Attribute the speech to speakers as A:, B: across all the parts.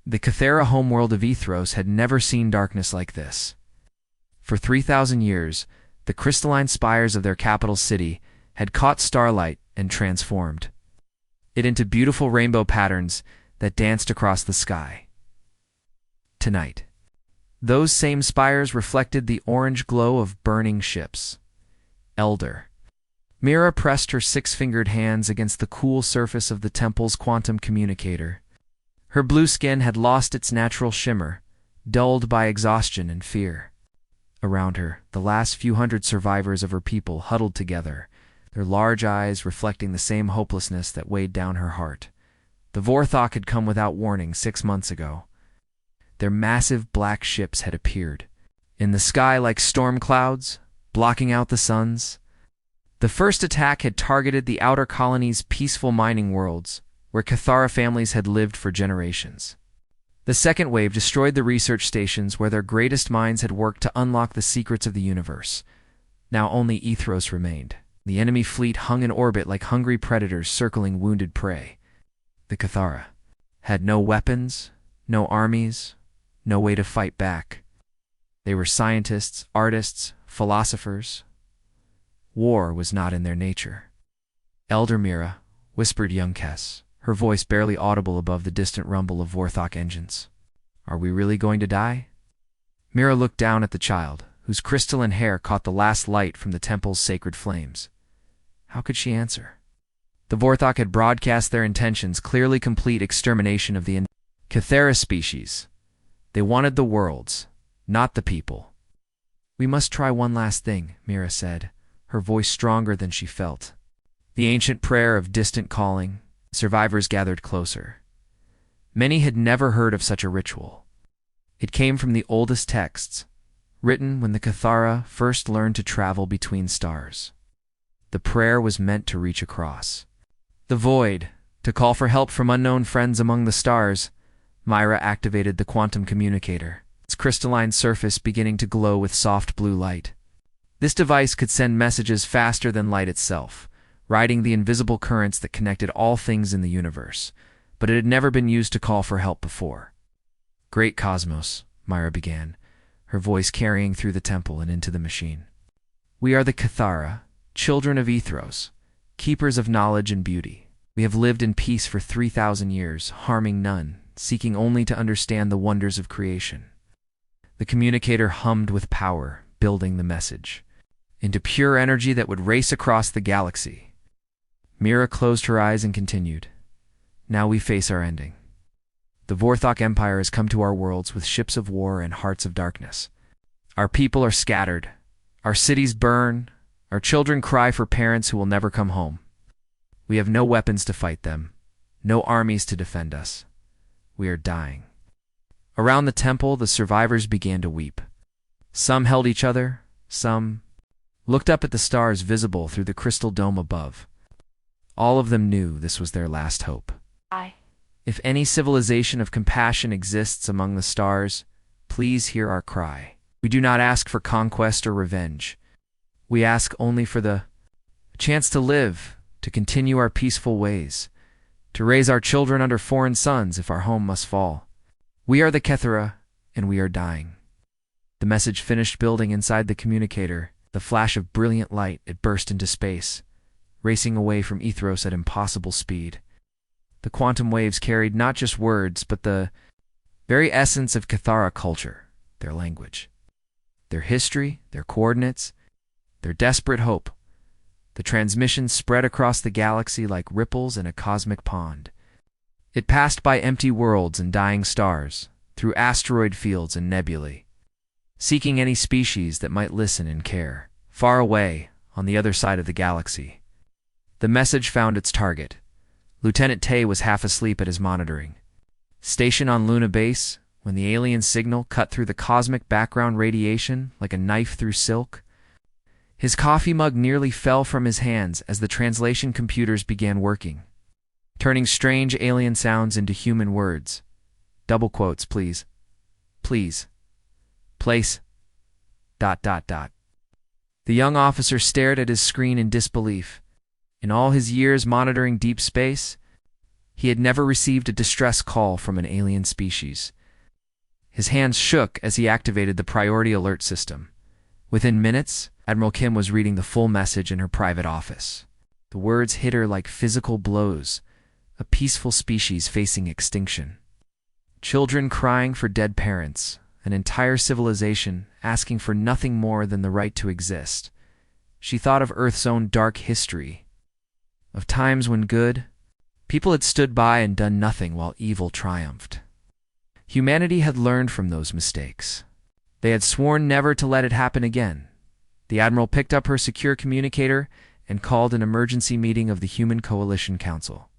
A: The Cathera homeworld of Ethros had never seen darkness like this. For 3,000 years, the crystalline spires of their capital city had caught starlight and transformed it into beautiful rainbow patterns that danced across the sky. Tonight, those same spires reflected the orange glow of burning ships. Elder Mira pressed her six-fingered hands against the cool surface of the temple's quantum communicator. Her blue skin had lost its natural shimmer, dulled by exhaustion and fear. Around her, the last few hundred survivors of her people huddled together, their large eyes reflecting the same hopelessness that weighed down her heart. The Vorthok had come without warning 6 months ago. Their massive black ships had appeared in the sky like storm clouds, blocking out the suns. The first attack had targeted the outer colony's peaceful mining worlds, where Cathara families had lived for generations. The second wave destroyed the research stations where their greatest minds had worked to unlock the secrets of the universe. Now only Ethros remained. The enemy fleet hung in orbit like hungry predators circling wounded prey. The Cathara had no weapons, no armies, no way to fight back. They were scientists, artists, philosophers. War was not in their nature. "Elder Mira," whispered young Kes, her voice barely audible above the distant rumble of Vorthok engines. "Are we really going to die?" Mira looked down at the child, whose crystalline hair caught the last light from the temple's sacred flames. How could she answer? The Vorthok had broadcast their intentions: clearly complete extermination of the Cathera species. They wanted the worlds, not the people. "We must try one last thing," Mira said, her voice stronger than she felt. The ancient prayer of distant calling. Survivors gathered closer. Many had never heard of such a ritual. It came from the oldest texts, written when the Cathara first learned to travel between stars. The prayer was meant to reach across the void, to call for help from unknown friends among the stars. Myra activated the quantum communicator, its crystalline surface beginning to glow with soft blue light. This device could send messages faster than light itself, riding the invisible currents that connected all things in the universe, but it had never been used to call for help before. "Great Cosmos," Myra began, her voice carrying through the temple and into the machine. "We are the Cathara, children of Ethros, keepers of knowledge and beauty. We have lived in peace for 3,000 years, harming none, seeking only to understand the wonders of creation." The communicator hummed with power, building the message into pure energy that would race across the galaxy. Mira closed her eyes and continued. "Now we face our ending. The Vorthok Empire has come to our worlds with ships of war and hearts of darkness. Our people are scattered. Our cities burn. Our children cry for parents who will never come home. We have no weapons to fight them, no armies to defend us. We are dying." Around the temple, the survivors began to weep. Some held each other, some looked up at the stars visible through the crystal dome above. All of them knew this was their last hope. If any civilization of compassion exists among the stars, please hear our cry. We do not ask for conquest or revenge. We ask only for the chance to live, to continue our peaceful ways, to raise our children under foreign suns if our home must fall. We are the Cathara, and we are dying. The message finished building inside the communicator. The flash of brilliant light, it burst into space, racing away from Ethros at impossible speed. The quantum waves carried not just words, but the very essence of Cathara culture, their language, their history, their coordinates, their desperate hope. The transmission spread across the galaxy like ripples in a cosmic pond. It passed by empty worlds and dying stars, through asteroid fields and nebulae, seeking any species that might listen and care. Far away, on the other side of the galaxy, the message found its target. Lieutenant Tay was half asleep at his monitoring station on Luna Base when the alien signal cut through the cosmic background radiation like a knife through silk. His coffee mug nearly fell from his hands as the translation computers began working, turning strange alien sounds into human words. Double quotes, please. Please. Place. ... The young officer stared at his screen in disbelief. In all his years monitoring deep space, He had never received a distress call from an alien species. His hands shook as he activated the priority alert system. Within minutes, Admiral Kim was reading the full message in her private office. The words hit her like physical blows. A peaceful species facing extinction. Children crying for dead parents. An entire civilization asking for nothing more than the right to exist. She thought of Earth's own dark history. Of times when good people had stood by and done nothing while evil triumphed. Humanity had learned from those mistakes. They had sworn never to let it happen again. The Admiral picked up her secure communicator and called an emergency meeting of the Human Coalition Council.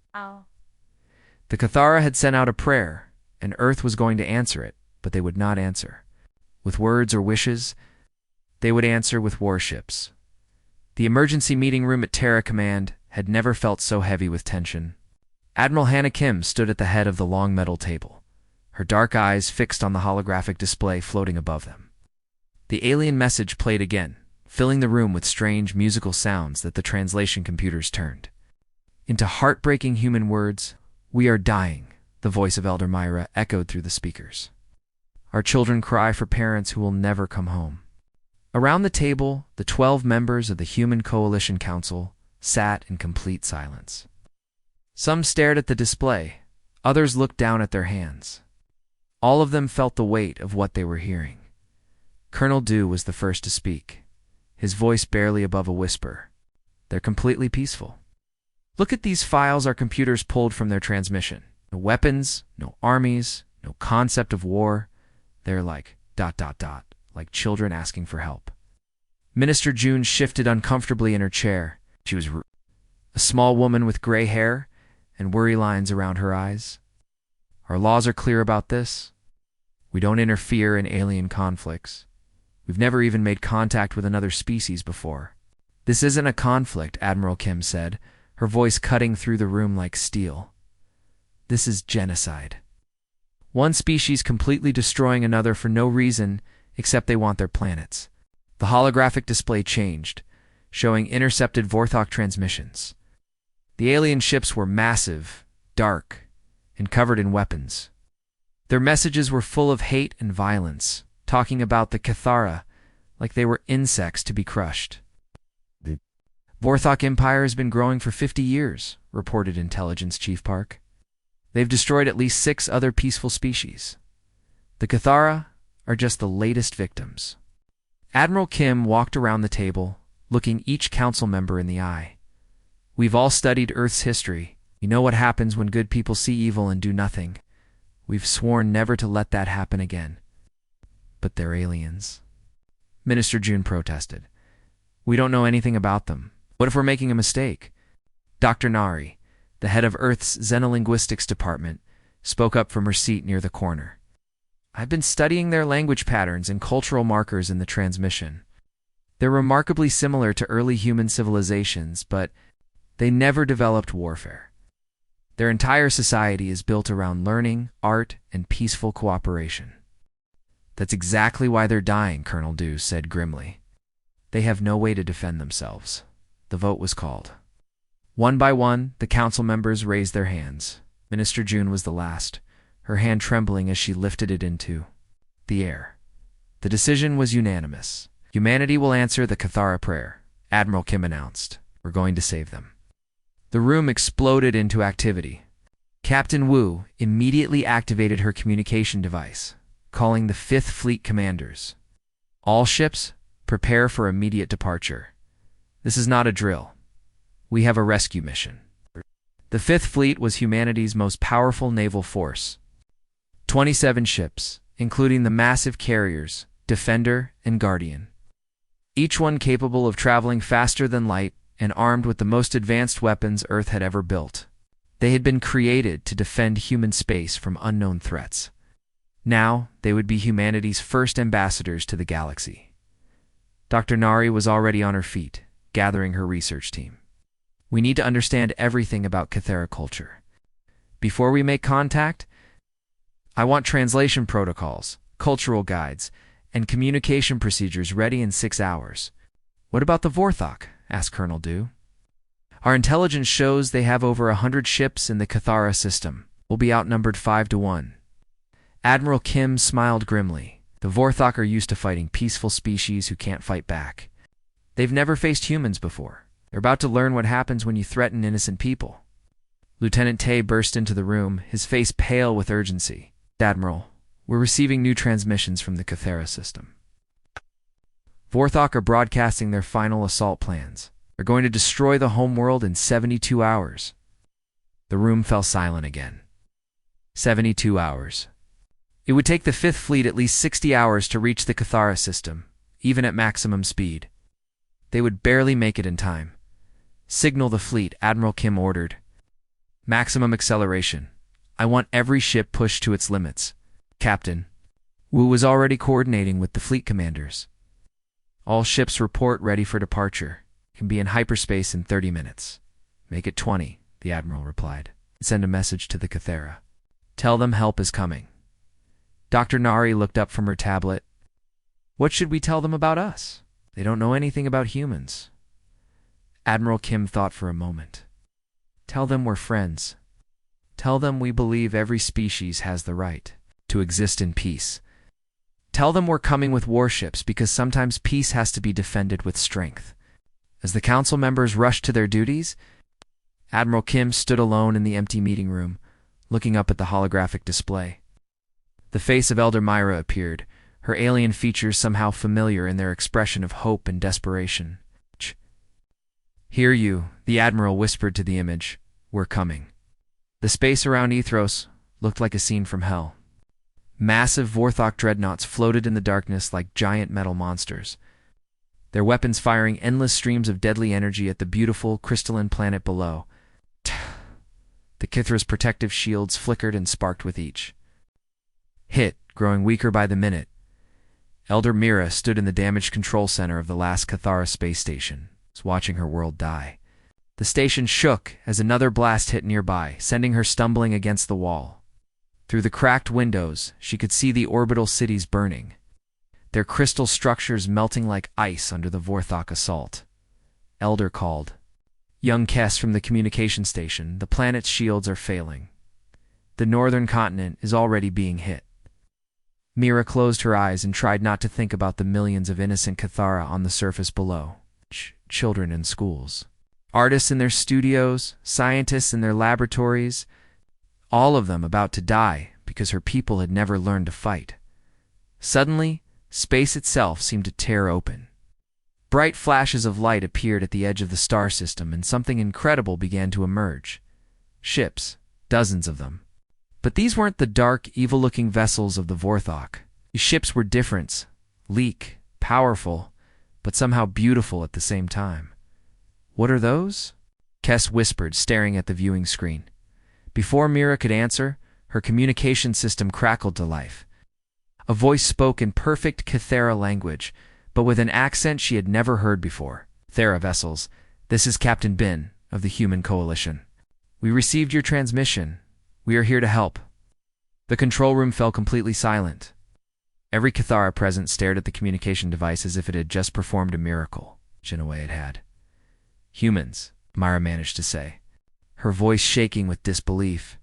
A: The Cathara had sent out a prayer, and Earth was going to answer it, but they would not answer with words or wishes. They would answer with warships. The emergency meeting room at Terra Command had never felt so heavy with tension. Admiral Hannah Kim stood at the head of the long metal table, her dark eyes fixed on the holographic display floating above them. The alien message played again, filling the room with strange musical sounds that the translation computers turned into heartbreaking human words. "We are dying," the voice of Elder Myra echoed through the speakers. "Our children cry for parents who will never come home." Around the table, the 12 members of the Human Coalition Council sat in complete silence. Some stared at the display, others looked down at their hands. All of them felt the weight of what they were hearing. Colonel Dew was the first to speak, his voice barely above a whisper. "They're completely peaceful. Look at these files our computers pulled from their transmission. No weapons, no armies, no concept of war. They're like ... like children asking for help." Minister June shifted uncomfortably in her chair. She was a small woman with gray hair and worry lines around her eyes. "Our laws are clear about this. We don't interfere in alien conflicts. We've never even made contact with another species before." "This isn't a conflict," Admiral Kim said, her voice cutting through the room like steel. "This is genocide. One species completely destroying another for no reason except they want their planets." The holographic display changed, showing intercepted Vorthok transmissions. The alien ships were massive, dark, and covered in weapons. Their messages were full of hate and violence, talking about the Cathara like they were insects to be crushed. "The Vorthok Empire has been growing for 50 years, reported Intelligence Chief Park. "They've destroyed at least 6 other peaceful species. The Cathara are just the latest victims." Admiral Kim walked around the table, looking each council member in the eye. "We've all studied Earth's history. We know what happens when good people see evil and do nothing. We've sworn never to let that happen again." "But they're aliens," Minister June protested. "We don't know anything about them. What if we're making a mistake?" Dr. Nari, the head of Earth's Xenolinguistics department, spoke up from her seat near the corner. "I've been studying their language patterns and cultural markers in the transmission. They're remarkably similar to early human civilizations, but they never developed warfare. Their entire society is built around learning, art, and peaceful cooperation." "That's exactly why they're dying," Colonel Dew said grimly. "They have no way to defend themselves." The vote was called. One by one, the council members raised their hands. Minister June was the last, her hand trembling as she lifted it into the air. The decision was unanimous. "Humanity will answer the Cathara prayer," Admiral Kim announced. "We're going to save them." The room exploded into activity. Captain Wu immediately activated her communication device, calling the 5th Fleet commanders. "All ships, prepare for immediate departure. This is not a drill. We have a rescue mission." The 5th Fleet was humanity's most powerful naval force. 27 ships, including the massive carriers, Defender and Guardian. Each one capable of traveling faster than light and armed with the most advanced weapons Earth had ever built. They had been created to defend human space from unknown threats. Now, they would be humanity's first ambassadors to the galaxy. Dr. Nari was already on her feet, gathering her research team. "We need to understand everything about Cathara culture. Before we make contact, I want translation protocols, cultural guides, and communication procedures ready in 6 hours." "What about the Vorthok?" asked Colonel Dew. Our intelligence shows they have over 100 ships in the Cathara system. We'll be outnumbered 5-1. Admiral Kim smiled grimly. The Vorthok are used to fighting peaceful species who can't fight back. They've never faced humans before. They're about to learn what happens when you threaten innocent people. Lieutenant Tay burst into the room, his face pale with urgency. Admiral, we're receiving new transmissions from the Cathara system. Vorthok are broadcasting their final assault plans. They're going to destroy the homeworld in 72 hours. The room fell silent again. 72 hours. It would take the Fifth Fleet at least 60 hours to reach the Cathara system, even at maximum speed. They would barely make it in time. Signal the fleet, Admiral Kim ordered. Maximum acceleration. I want every ship pushed to its limits. Captain. Wu was already coordinating with the fleet commanders. All ships report ready for departure. Can be in hyperspace in 30 minutes. Make it 20, the Admiral replied. Send a message to the Cathara. Tell them help is coming. Dr. Nari looked up from her tablet. What should we tell them about us? They don't know anything about humans. Admiral Kim thought for a moment. Tell them we're friends. Tell them we believe every species has the right to exist in peace. Tell them we're coming with warships because sometimes peace has to be defended with strength. As the council members rushed to their duties, Admiral Kim stood alone in the empty meeting room, looking up at the holographic display. The face of Elder Myra appeared, her alien features somehow familiar in their expression of hope and desperation. Hear you, the Admiral whispered to the image. We're coming. The space around Ethros looked like a scene from hell. Massive Vorthok dreadnoughts floated in the darkness like giant metal monsters, their weapons firing endless streams of deadly energy at the beautiful, crystalline planet below. The Kithra's protective shields flickered and sparked with each hit, growing weaker by the minute. Elder Mira stood in the damaged control center of the last Cathara space station, watching her world die. The station shook as another blast hit nearby, sending her stumbling against the wall. Through the cracked windows, she could see the orbital cities burning, their crystal structures melting like ice under the Vorthok assault. Elder called. Young Kess from the communication station, the planet's shields are failing. The northern continent is already being hit. Mira closed her eyes and tried not to think about the millions of innocent Cathara on the surface below. Children in schools. Artists in their studios, scientists in their laboratories, all of them about to die because her people had never learned to fight. Suddenly, space itself seemed to tear open. Bright flashes of light appeared at the edge of the star system and something incredible began to emerge. Ships, dozens of them. But these weren't the dark, evil-looking vessels of the Vorthok. These ships were different, sleek, powerful, but somehow beautiful at the same time. What are those? Kess whispered, staring at the viewing screen. Before Mira could answer, her communication system crackled to life. A voice spoke in perfect Cathara language, but with an accent she had never heard before. Thera vessels, this is Captain Bin of the Human Coalition. We received your transmission. We are here to help. The control room fell completely silent. Every Cathara present stared at the communication device as if it had just performed a miracle, which in a way it had. Humans, Myra managed to say, her voice shaking with disbelief.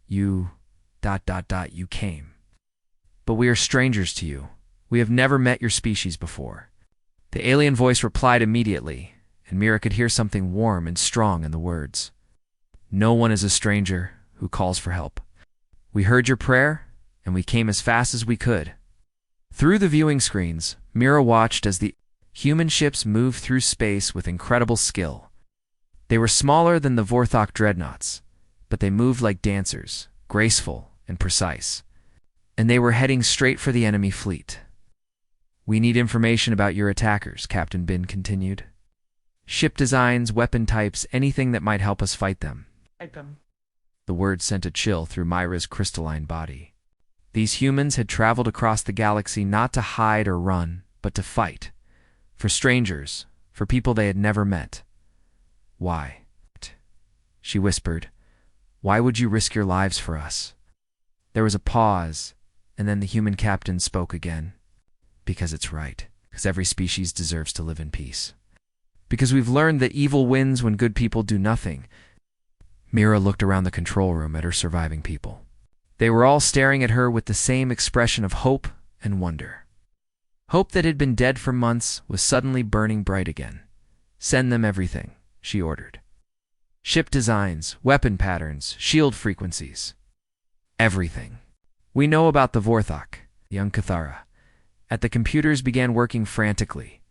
A: You... you came. But we are strangers to you. We have never met your species before. The alien voice replied immediately, and Mira could hear something warm and strong in the words. No one is a stranger who calls for help. We heard your prayer, and we came as fast as we could. Through the viewing screens, Mira watched as the human ships moved through space with incredible skill. They were smaller than the Vorthok dreadnoughts, but they moved like dancers, graceful and precise. And they were heading straight for the enemy fleet. We need information about your attackers, Captain Bin continued. Ship designs, weapon types, anything that might help us fight them. The words sent a chill through Myra's crystalline body. These humans had traveled across the galaxy not to hide or run, but to fight. For strangers, for people they had never met. Why? She whispered. Why would you risk your lives for us? There was a pause, and then the human captain spoke again. Because it's right. Because every species deserves to live in peace. Because we've learned that evil wins when good people do nothing. Mira looked around the control room at her surviving people. They were all staring at her with the same expression of hope and wonder. Hope that had been dead for months was suddenly burning bright again. Send them everything, she ordered. Ship designs, weapon patterns, shield frequencies. Everything. We know about the Vorthok, young Cathara. At the computers began working frantically,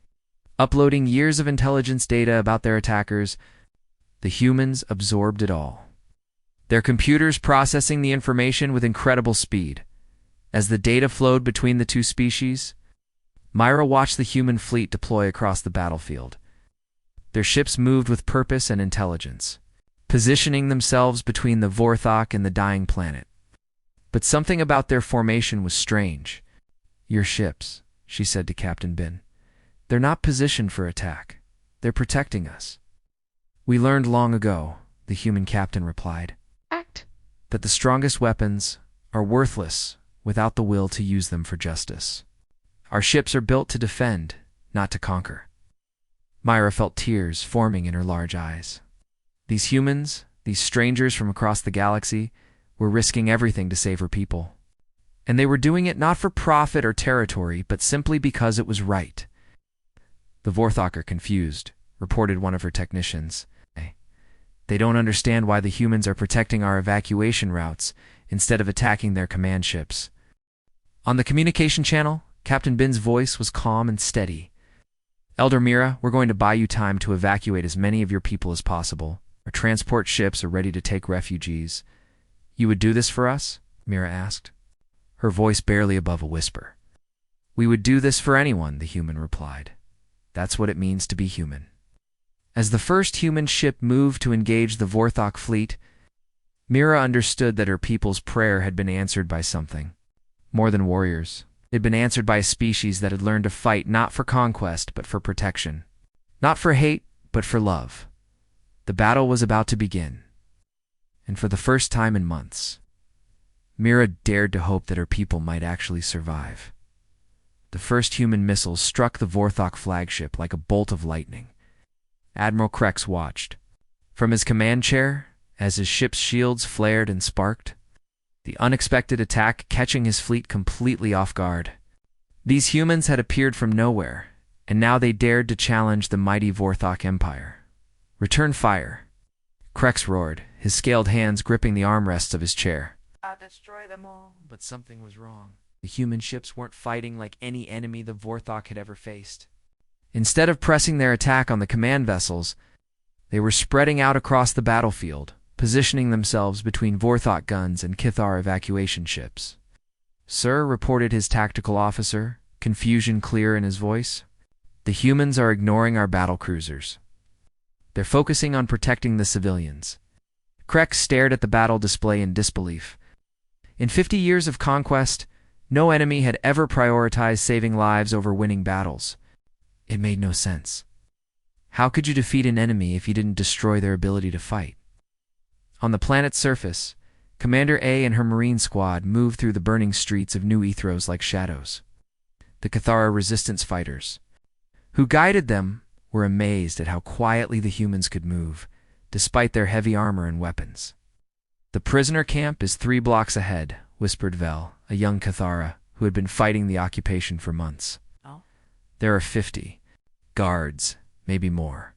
A: uploading years of intelligence data about their attackers. The humans absorbed it all. Their computers processing the information with incredible speed. As the data flowed between the two species, Myra watched the human fleet deploy across the battlefield. Their ships moved with purpose and intelligence, positioning themselves between the Vorthok and the dying planet. But something about their formation was strange. Your ships, she said to Captain Bin. They're not positioned for attack. They're protecting us. We learned long ago, the human captain replied, that the strongest weapons are worthless without the will to use them for justice. Our ships are built to defend, not to conquer. Myra felt tears forming in her large eyes. These humans, these strangers from across the galaxy, were risking everything to save her people. And they were doing it not for profit or territory, but simply because it was right. The Vorthok are confused, reported one of her technicians. They don't understand why the humans are protecting our evacuation routes instead of attacking their command ships. On the communication channel, Captain Bin's voice was calm and steady. Elder Mira, we're going to buy you time to evacuate as many of your people as possible. Our transport ships are ready to take refugees. You would do this for us? Mira asked, her voice barely above a whisper. We would do this for anyone, the human replied. That's what it means to be human. As the first human ship moved to engage the Vorthok fleet, Mira understood that her people's prayer had been answered by something. More than warriors, it had been answered by a species that had learned to fight not for conquest, but for protection. Not for hate, but for love. The battle was about to begin. And for the first time in months, Mira dared to hope that her people might actually survive. The first human missiles struck the Vorthok flagship like a bolt of lightning. Admiral Krex watched. From his command chair, as his ship's shields flared and sparked, the unexpected attack catching his fleet completely off guard. These humans had appeared from nowhere, and now they dared to challenge the mighty Vorthok Empire. Return fire. Krex roared, his scaled hands gripping the armrests of his chair.
B: I'll destroy them all.
A: But something was wrong. The human ships weren't fighting like any enemy the Vorthok had ever faced. Instead of pressing their attack on the command vessels, they were spreading out across the battlefield, positioning themselves between Vorthok guns and Cathar evacuation ships. Sir, reported his tactical officer, confusion clear in his voice, the humans are ignoring our battle cruisers. They're focusing on protecting the civilians. Krex stared at the battle display in disbelief. In 50 years of conquest, no enemy had ever prioritized saving lives over winning battles. It made no sense. How could you defeat an enemy if you didn't destroy their ability to fight? On the planet's surface, Commander A and her Marine squad moved through the burning streets of New Ethros like shadows. The Cathara resistance fighters, who guided them, were amazed at how quietly the humans could move, despite their heavy armor and weapons. The prisoner camp is 3 blocks ahead, whispered Vel, a young Cathara who had been fighting the occupation for months.
B: Oh?
A: There are 50 guards, maybe more.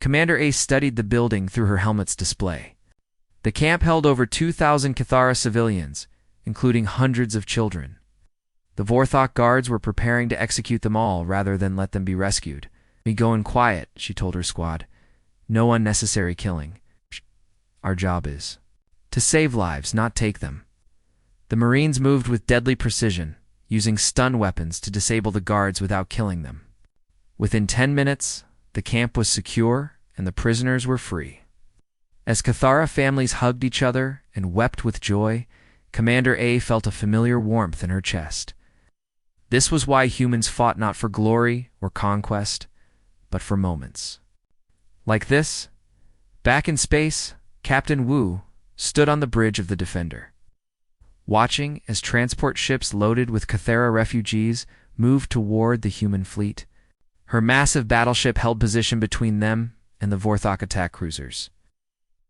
A: Commander A studied the building through her helmet's display. The camp held over 2,000 Cathara civilians, including hundreds of children. The Vorthok guards were preparing to execute them all rather than let them be rescued. "Be going quiet," she told her squad. "No unnecessary killing. Our job is to save lives, not take them." The Marines moved with deadly precision, using stun weapons to disable the guards without killing them. Within 10 minutes, the camp was secure and the prisoners were free. As Cathara families hugged each other and wept with joy, Commander A felt a familiar warmth in her chest. This was why humans fought not for glory or conquest, but for moments. Like this, back in space, Captain Wu stood on the bridge of the Defender, watching as transport ships loaded with Cathara refugees moved toward the human fleet. Her massive battleship held position between them and the Vorthok attack cruisers,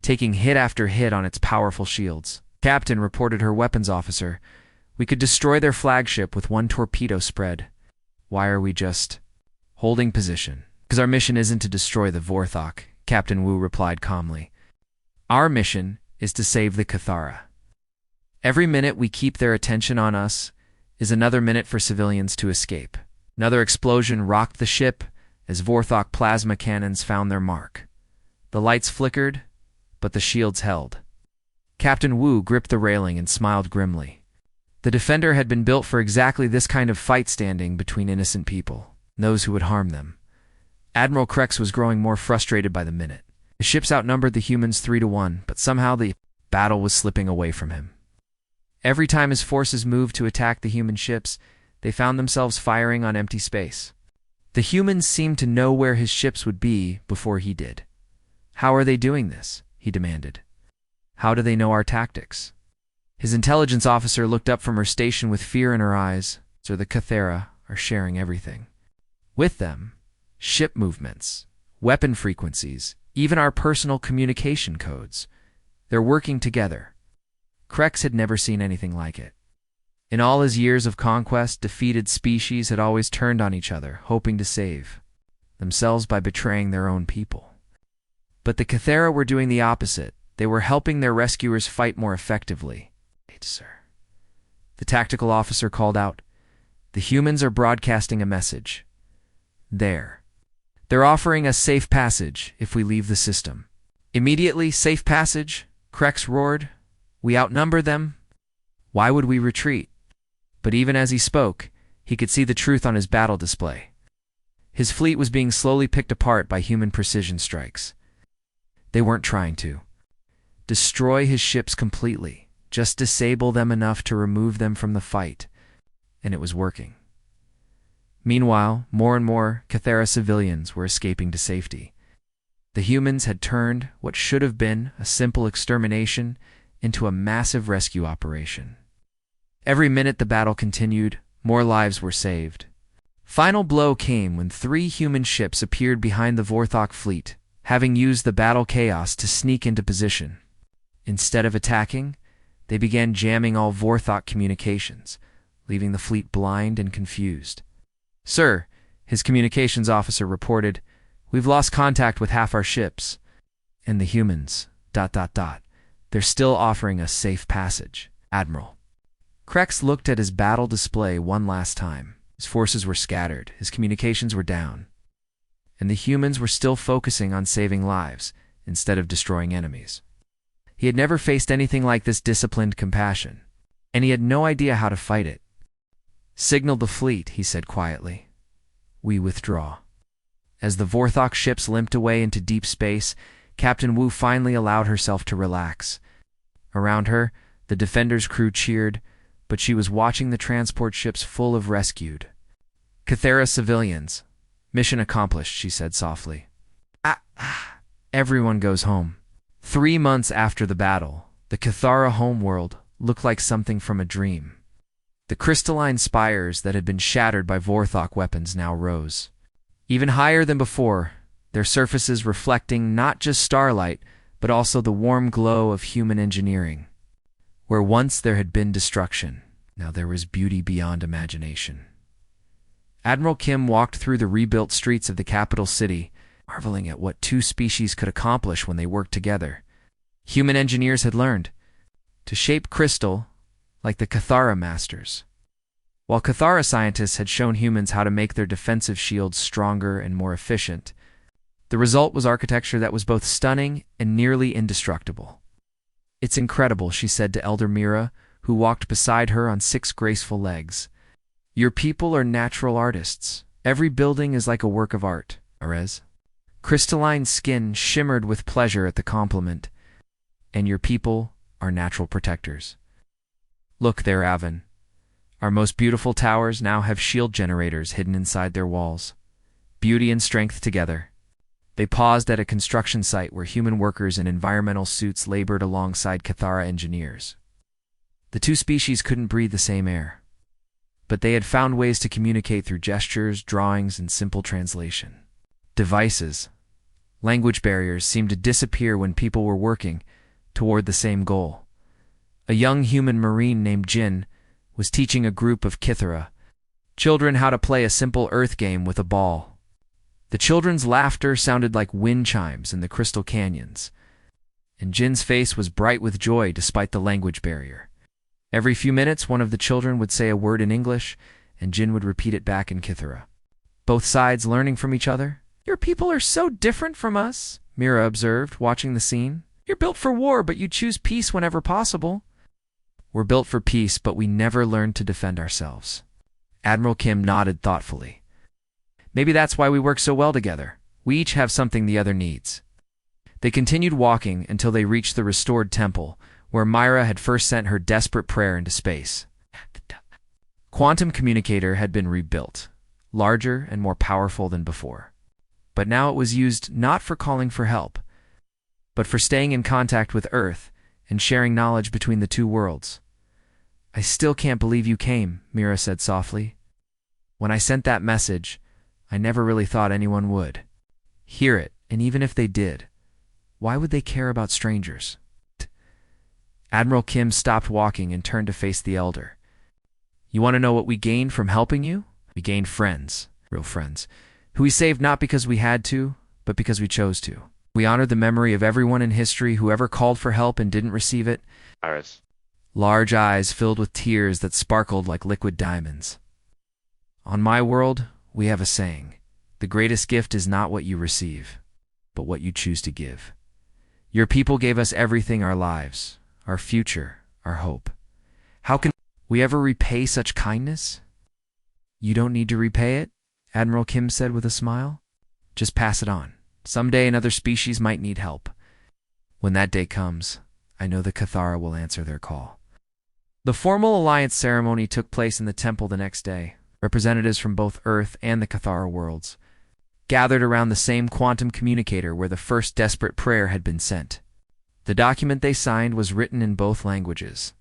A: taking hit after hit on its powerful shields. Captain, reported her weapons officer, we could destroy their flagship with one torpedo spread. Why are we just holding position? Because our mission isn't to destroy the Vorthok, Captain Wu replied calmly. Our mission is to save the Cathara. Every minute we keep their attention on us is another minute for civilians to escape. Another explosion rocked the ship as Vorthok plasma cannons found their mark. The lights flickered, but the shields held. Captain Wu gripped the railing and smiled grimly. The Defender had been built for exactly this kind of fight standing between innocent people, and those who would harm them. Admiral Krex was growing more frustrated by the minute. His ships outnumbered the humans 3-1, but somehow the battle was slipping away from him. Every time his forces moved to attack the human ships, they found themselves firing on empty space. The humans seemed to know where his ships would be before he did. How are they doing this? He demanded. How do they know our tactics? His intelligence officer looked up from her station with fear in her eyes, so the Cathara are sharing everything. With them, ship movements, weapon frequencies, even our personal communication codes. They're working together. Krex had never seen anything like it. In all his years of conquest, defeated species had always turned on each other, hoping to save themselves by betraying their own people. But the Cathara were doing the opposite. They were helping their rescuers fight more effectively. Sir, the tactical officer called out. The humans are broadcasting a message. They're offering us safe passage if we leave the system. Immediately, safe passage? Krex roared. We outnumber them. Why would we retreat? But even as he spoke, he could see the truth on his battle display. His fleet was being slowly picked apart by human precision strikes. They weren't trying to destroy his ships completely, just disable them enough to remove them from the fight, and it was working. Meanwhile, more and more Cathara civilians were escaping to safety. The humans had turned what should have been a simple extermination into a massive rescue operation. Every minute the battle continued, more lives were saved. Final blow came when 3 human ships appeared behind the Vorthok fleet, having used the battle chaos to sneak into position. Instead of attacking, they began jamming all Vorthok communications, leaving the fleet blind and confused. Sir, his communications officer reported, we've lost contact with half our ships. And the humans, ... They're still offering us safe passage, Admiral. Krex looked at his battle display one last time. His forces were scattered, his communications were down, and the humans were still focusing on saving lives instead of destroying enemies. He had never faced anything like this disciplined compassion, and he had no idea how to fight it. Signal the fleet, he said quietly. We withdraw. As the Vorthok ships limped away into deep space, Captain Wu finally allowed herself to relax. Around her, the Defender's crew cheered, but she was watching the transport ships full of rescued Cathara civilians. Mission accomplished, she said softly. Everyone goes home. 3 months after the battle, the Cathara homeworld looked like something from a dream. The crystalline spires that had been shattered by Vorthok weapons now rose, even higher than before, their surfaces reflecting not just starlight, but also the warm glow of human engineering. Where once there had been destruction, now there was beauty beyond imagination. Admiral Kim walked through the rebuilt streets of the capital city, marveling at what 2 species could accomplish when they worked together. Human engineers had learned to shape crystal like the Cathara masters, while Cathara scientists had shown humans how to make their defensive shields stronger and more efficient. The result was architecture that was both stunning and nearly indestructible. It's incredible, she said to Elder Mira, who walked beside her on 6 graceful legs. Your people are natural artists. Every building is like a work of art, Arez. Crystalline skin shimmered with pleasure at the compliment. And your people are natural protectors. Look there, Avon. Our most beautiful towers now have shield generators hidden inside their walls. Beauty and strength together. They paused at a construction site where human workers in environmental suits labored alongside Cathara engineers. The 2 species couldn't breathe the same air. but they had found ways to communicate through gestures, drawings, and simple translation. Devices, language barriers seemed to disappear when people were working toward the same goal. A young human marine named Jin was teaching a group of Kithara children how to play a simple Earth game with a ball. The children's laughter sounded like wind chimes in the crystal canyons, and Jin's face was bright with joy despite the language barrier. Every few minutes, one of the children would say a word in English, and Jin would repeat it back in Kithara. Both sides learning from each other. "Your people are so different from us," Mira observed, watching the scene. "You're built for war, but you choose peace whenever possible." "We're built for peace, but we never learned to defend ourselves." Admiral Kim nodded thoughtfully. "Maybe that's why we work so well together. We each have something the other needs." They continued walking until they reached the restored temple, where Myra had first sent her desperate prayer into space. Quantum Communicator had been rebuilt, larger and more powerful than before. But now it was used not for calling for help, but for staying in contact with Earth and sharing knowledge between the two worlds. "I still can't believe you came," Mira said softly. "When I sent that message, I never really thought anyone would hear it, and even if they did, why would they care about strangers?" Admiral Kim stopped walking and turned to face the elder. "You want to know what we gained from helping you? We gained friends, real friends, who we saved not because we had to, but because we chose to. We honored the memory of everyone in history who ever called for help and didn't receive it."
B: Iris.
A: Large eyes filled with tears that sparkled like liquid diamonds. "On my world, we have a saying. The greatest gift is not what you receive, but what you choose to give. Your people gave us everything, our lives, our future, our hope. How can we ever repay such kindness?" "You don't need to repay it," Admiral Kim said with a smile. "Just pass it on. Someday another species might need help. When that day comes, I know the Cathara will answer their call." The formal alliance ceremony took place in the temple the next day. Representatives from both Earth and the Cathara worlds gathered around the same quantum communicator where the first desperate prayer had been sent. The document they signed was written in both languages,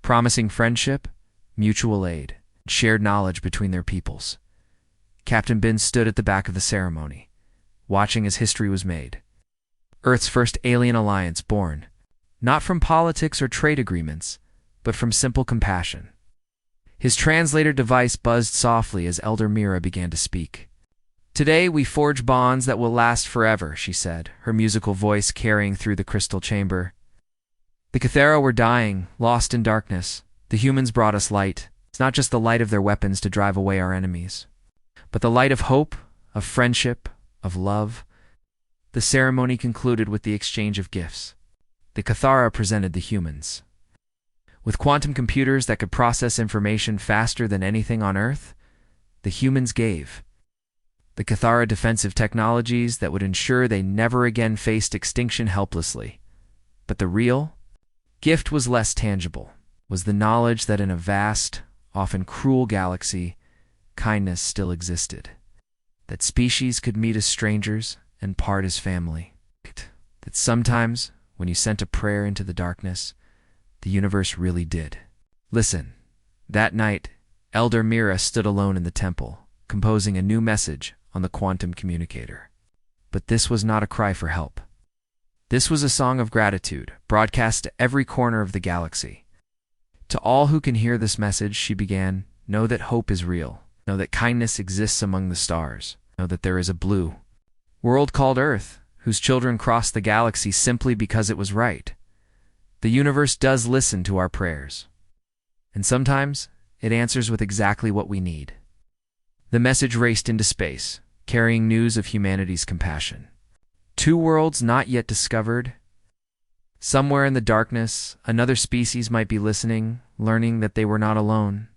A: promising friendship, mutual aid, and shared knowledge between their peoples. Captain Bin stood at the back of the ceremony, watching as history was made. Earth's first alien alliance born, not from politics or trade agreements, but from simple compassion. His translator device buzzed softly as Elder Mira began to speak. "Today we forge bonds that will last forever," she said, her musical voice carrying through the crystal chamber. "The Cathara were dying, lost in darkness. The humans brought us light. It's not just the light of their weapons to drive away our enemies, but the light of hope, of friendship, of love." The ceremony concluded with the exchange of gifts. The Cathara presented the humans with quantum computers that could process information faster than anything on Earth. The humans gave the Cathara defensive technologies that would ensure they never again faced extinction helplessly. But the real gift was less tangible, was the knowledge that in a vast, often cruel galaxy, kindness still existed. That species could meet as strangers and part as family. That sometimes, when you sent a prayer into the darkness, the universe really did listen. That night, Elder Mira stood alone in the temple, composing a new message on the quantum communicator. But this was not a cry for help. This was a song of gratitude, broadcast to every corner of the galaxy. "To all who can hear this message," she began, "know that hope is real. Know that kindness exists among the stars. Know that there is a blue world called Earth, whose children crossed the galaxy simply because it was right. The universe does listen to our prayers, and sometimes it answers with exactly what we need." The message raced into space, carrying news of humanity's compassion. Two worlds not yet discovered. Somewhere in the darkness, another species might be listening, learning that they were not alone.